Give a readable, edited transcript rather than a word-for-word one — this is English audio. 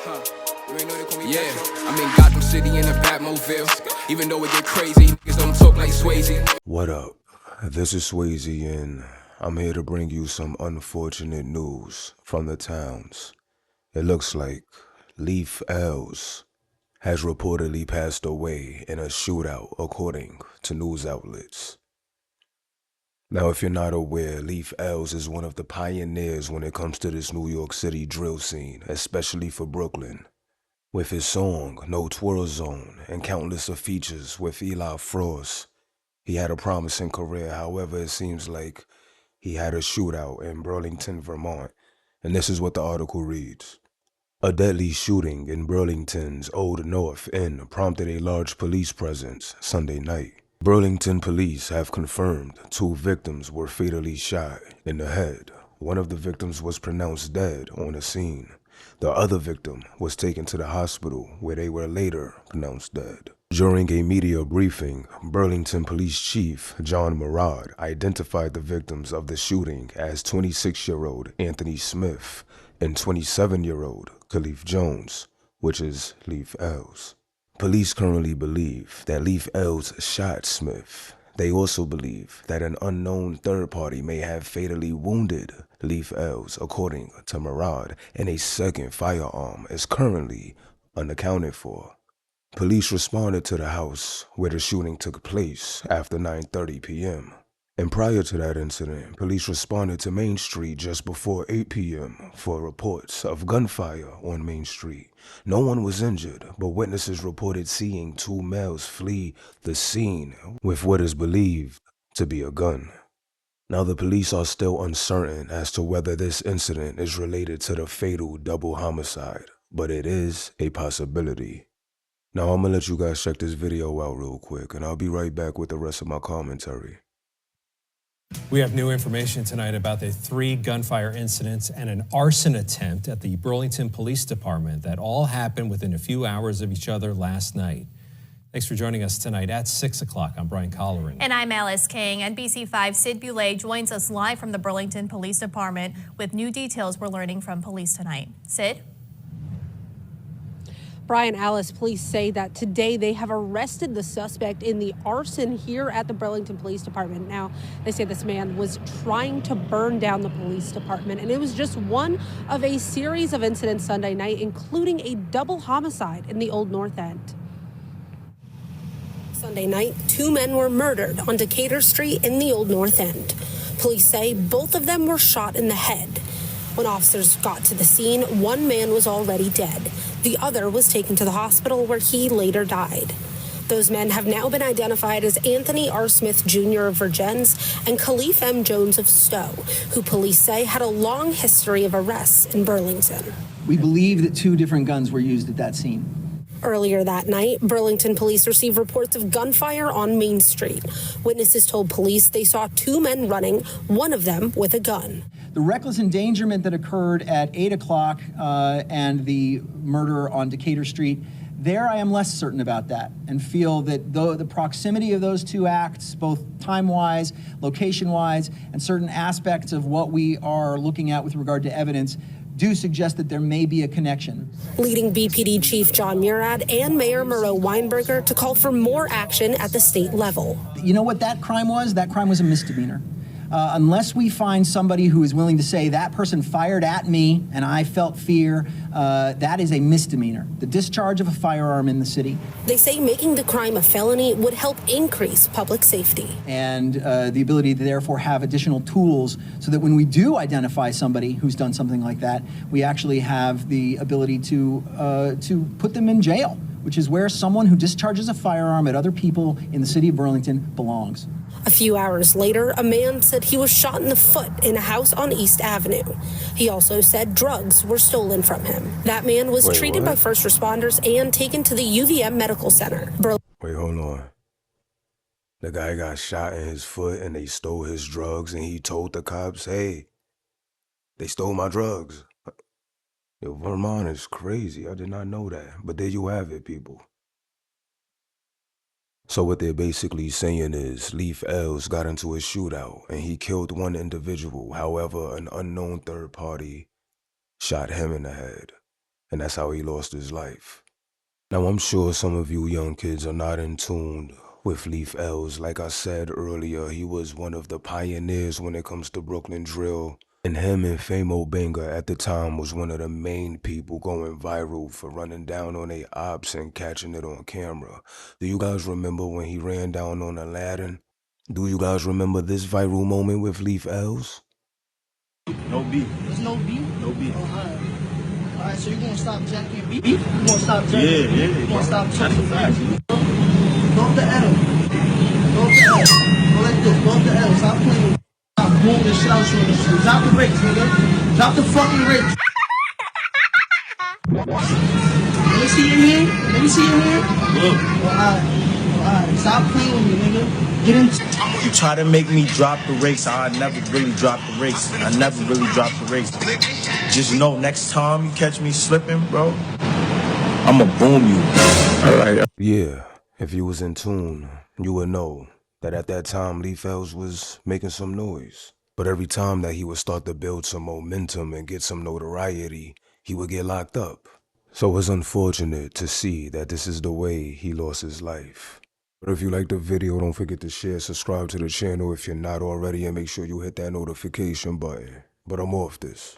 You ain't know they call me I'm in Gotham City in a Batmobile. Even though it get crazy, niggas don't talk like Swayze. What up? This is Swayze and I'm here to bring you some unfortunate news from the towns. It looks like Leaf Els has reportedly passed away in a shootout according to news outlets. Now, if you're not aware, Leaf Els is one of the pioneers when it comes to this New York City drill scene, especially for Brooklyn. With his song, No Twirl Zone, and countless of features with Eli Frost, he had a promising career. However, it seems like he had a shootout in Burlington, Vermont, and this is what the article reads. A deadly shooting in Burlington's Old North End prompted a large police presence Sunday night. Burlington police have confirmed 2 victims were fatally shot in the head. One of the victims was pronounced dead on the scene. The other victim was taken to the hospital where they were later pronounced dead. During a media briefing, Burlington Police Chief John Murad identified the victims of the shooting as 26-year-old Anthony Smith and 27-year-old Khalif Jones, which is Leaf Els. Police currently believe that Leaf Els shot Smith. They also believe that an unknown third party may have fatally wounded Leaf Els, according to Murad, and a second firearm is currently unaccounted for. Police responded to the house where the shooting took place after 9:30 p.m. And prior to that incident, police responded to Main Street just before 8 p.m. for reports of gunfire on Main Street. No one was injured, but witnesses reported seeing 2 males flee the scene with what is believed to be a gun. Now, the police are still uncertain as to whether this incident is related to the fatal double homicide, but it is a possibility. Now, I'm gonna let you guys check this video out real quick, and I'll be right back with the rest of my commentary. We have new information tonight about the 3 gunfire incidents and an arson attempt at the Burlington Police Department that all happened within a few hours of each other last night. Thanks for joining us tonight at 6 o'clock. I'm Brian Colleran. And I'm Alice King. NBC5's Sid Boulay joins us live from the Burlington Police Department with new details we're learning from police tonight. Sid? Brian, Alice, police say that today they have arrested the suspect in the arson here at the Burlington Police Department. Now, they say this man was trying to burn down the police department, and it was just one of a series of incidents Sunday night, including a double homicide in the Old North End. Sunday night, 2 men were murdered on Decatur Street in the Old North End. Police say both of them were shot in the head. When officers got to the scene, 1 man was already dead. The other was taken to the hospital where he later died. Those men have now been identified as Anthony R. Smith Jr. of Virgins and Khalif M. Jones of Stowe, who police say had a long history of arrests in Burlington. We believe that 2 different guns were used at that scene. Earlier that night, Burlington police received reports of gunfire on Main Street. Witnesses told police they saw 2 men running, one of them with a gun. The reckless endangerment that occurred at 8 o'clock and the murder on Decatur Street, there I am less certain about that and feel that the proximity of those 2 acts, both time-wise, location-wise, and certain aspects of what we are looking at with regard to evidence do suggest that there may be a connection. Leading BPD Chief John Murad and Mayor Moreau Weinberger to call for more action at the state level. You know what that crime was? That crime was a misdemeanor. Unless we find somebody who is willing to say that person fired at me and I felt fear, that is a misdemeanor. The discharge of a firearm in the city. They say making the crime a felony would help increase public safety. And the ability to therefore have additional tools so that when we do identify somebody who's done something like that, we actually have the ability to put them in jail, which is where someone who discharges a firearm at other people in the city of Burlington belongs. A few hours later, a man said he was shot in the foot in a house on East Avenue. He also said drugs were stolen from him. That man was treated by first responders and taken to the UVM Medical Center. Wait, hold on. The guy got shot in his foot and they stole his drugs and he told the cops, hey, they stole my drugs. Yo, Vermont is crazy. I did not know that. But there you have it, people. So what they're basically saying is Leaf Els got into a shootout and he killed 1 individual. However, an unknown third party shot him in the head. and that's how he lost his life. Now, I'm sure some of you young kids are not in tune with Leaf L's. Like I said earlier, he was one of the pioneers when it comes to Brooklyn drill. And him and Famo Benga at the time was one of the main people going viral for running down on they ops and catching it on camera. Do you guys remember when he ran down on Aladdin? Do you guys remember this viral moment with Leaf L's? No beef. There's no beef? No beef. Oh, all right, so you're gonna stop jacking beef? You gonna stop jacking? Yeah. You gonna stop That's jacking a fact. beef? Go up the L. Go up the L. Go like this. Go up the L. Stop playing. Stop booming the shit out you in the street. Drop the brakes, nigga. Drop the fucking brakes. Let me see your hand. Let me see your hand. Look. Alright. Stop playing with me, nigga. Get in. You try to make me drop the race. I never really dropped the race. I never really dropped the race. Just know, next time you catch me slipping, bro, I'ma boom you. All right. Yeah, if you was in tune, you would know that at that time Leaf L's was making some noise. But every time that he would start to build some momentum and get some notoriety, he would get locked up. So it's unfortunate to see that this is the way he lost his life. But if you like the video, don't forget to share, subscribe to the channel if you're not already, and make sure you hit that notification button. But I'm off this.